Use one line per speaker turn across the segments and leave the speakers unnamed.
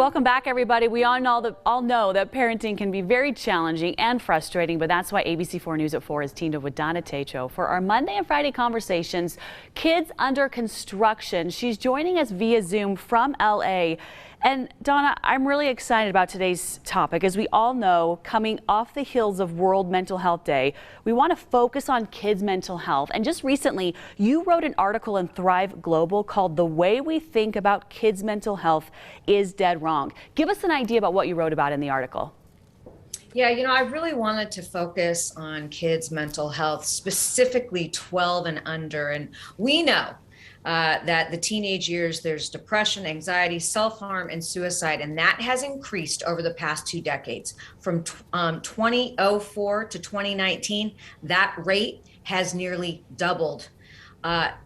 Welcome back, everybody. We all know that parenting can be very challenging and frustrating, but that's why ABC4 News at 4 has teamed up with Donna Techo for our Monday and Friday conversations, Kids Under Construction. She's joining us via Zoom from LA. And Donna, I'm really excited about today's topic. As we all know, coming off the heels of World Mental Health Day, we want to focus on kids' mental health. And just recently, you wrote an article in Thrive Global called "The Way We Think About Kids' Mental Health is Dead Wrong." Give us an idea about what you wrote about in the article.
Yeah, I really wanted to focus on kids' mental health, specifically 12 and under. And we know that the teenage years, there's depression, anxiety, self-harm, and suicide, and that has increased over the past 2 decades. From 2004 to 2019, that rate has nearly doubled.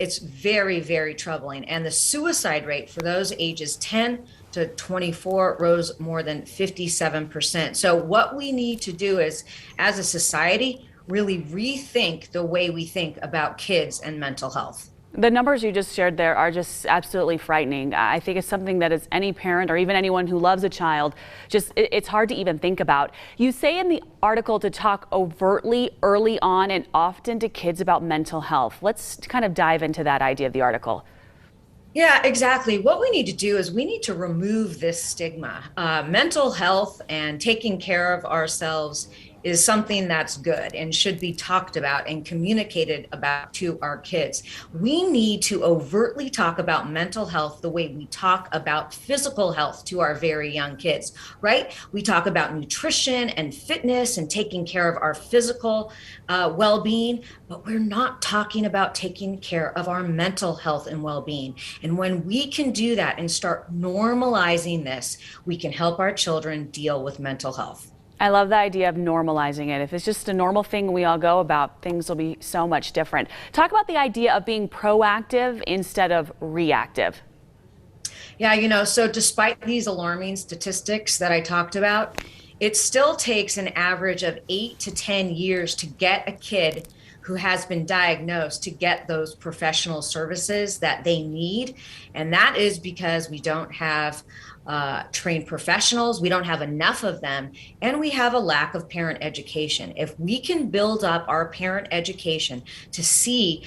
It's very, very troubling. And the suicide rate for those ages 10 to 24 rose more than 57%. So what we need to do is, as a society, really rethink the way we think about kids and mental health.
The numbers you just shared there are just absolutely frightening. I think it's something that as any parent or even anyone who loves a child, it's hard to even think about. You say in the article to talk overtly, early on, and often to kids about mental health. Let's kind of dive into that idea of the article.
Yeah, exactly. What we need to do is we need to remove this stigma. Mental health and taking care of ourselves is something that's good and should be talked about and communicated about to our kids. We need to overtly talk about mental health the way we talk about physical health to our very young kids, right? We talk about nutrition and fitness and taking care of our physical well-being, but we're not talking about taking care of our mental health and well-being. And when we can do that and start normalizing this, we can help our children deal with mental health.
I love the idea of normalizing it. If it's just a normal thing we all go about, things will be so much different. Talk about the idea of being proactive instead of reactive.
Yeah, so despite these alarming statistics that I talked about, it still takes an average of 8 to 10 years to get a kid who has been diagnosed to get those professional services that they need. And that is because we don't have trained professionals, we don't have enough of them, and we have a lack of parent education. If we can build up our parent education to see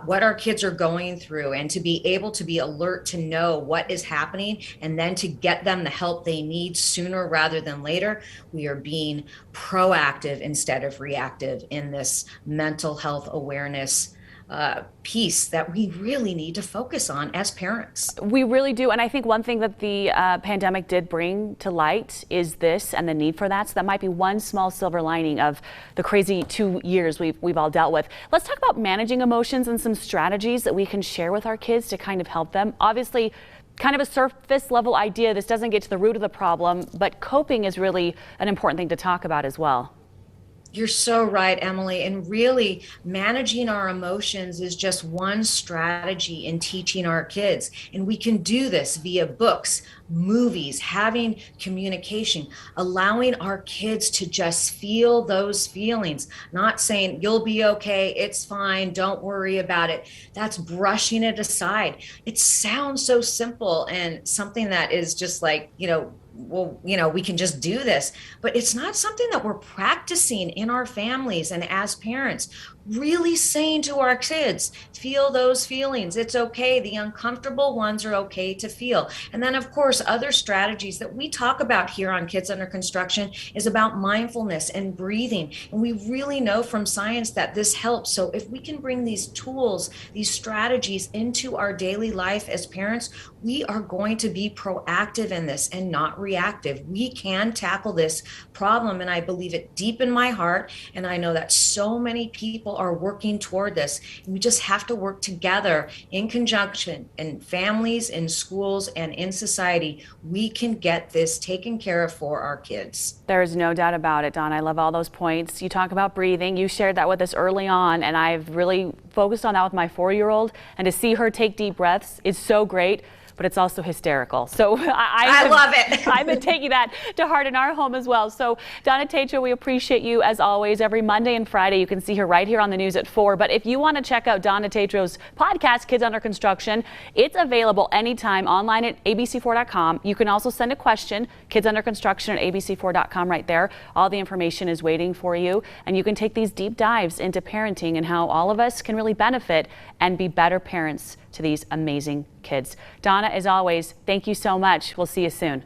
what our kids are going through and to be able to be alert to know what is happening and then to get them the help they need sooner rather than later, we are being proactive instead of reactive in this mental health awareness piece that we really need to focus on as parents.
We really do. And I think one thing that the pandemic did bring to light is this and the need for that. So that might be one small silver lining of the crazy 2 years we've all dealt with. Let's talk about managing emotions and some strategies that we can share with our kids to kind of help them. Obviously, kind of a surface level idea. This doesn't get to the root of the problem, but coping is really an important thing to talk about as well.
You're so right, Emily. And really, managing our emotions is just one strategy in teaching our kids. And we can do this via books, movies, having communication, allowing our kids to just feel those feelings, not saying, you'll be okay, it's fine, don't worry about it. That's brushing it aside. It sounds so simple and something that is just like, well, we can just do this, but it's not something that we're practicing in our families. And as parents, really saying to our kids, feel those feelings. It's okay. The uncomfortable ones are okay to feel. And then, of course, other strategies that we talk about here on Kids Under Construction is about mindfulness and breathing. And we really know from science that this helps. So if we can bring these tools, these strategies into our daily life as parents, we are going to be proactive in this and not reactive. We can tackle this problem. And I believe it deep in my heart. And I know that so many people are working toward this. And we just have to work together in conjunction in families, in schools, and in society. We can get this taken care of for our kids.
There's no doubt about it, Dawn. I love all those points. You talk about breathing. You shared that with us early on, and I've really focused on that with my 4-year-old. And to see her take deep breaths is so great. But but it's also hysterical. So
I love it.
I've been taking that to heart in our home as well. So Donna Tetreault, we appreciate you as always. Every Monday and Friday, you can see her right here on the news at 4. But if you want to check out Donna Tetreault's podcast, Kids Under Construction, it's available anytime online at abc4.com. You can also send a question, Kids Under Construction at abc4.com right there. All the information is waiting for you, and you can take these deep dives into parenting and how all of us can really benefit and be better parents to these amazing kids. Donna, as always, thank you so much. We'll see you soon.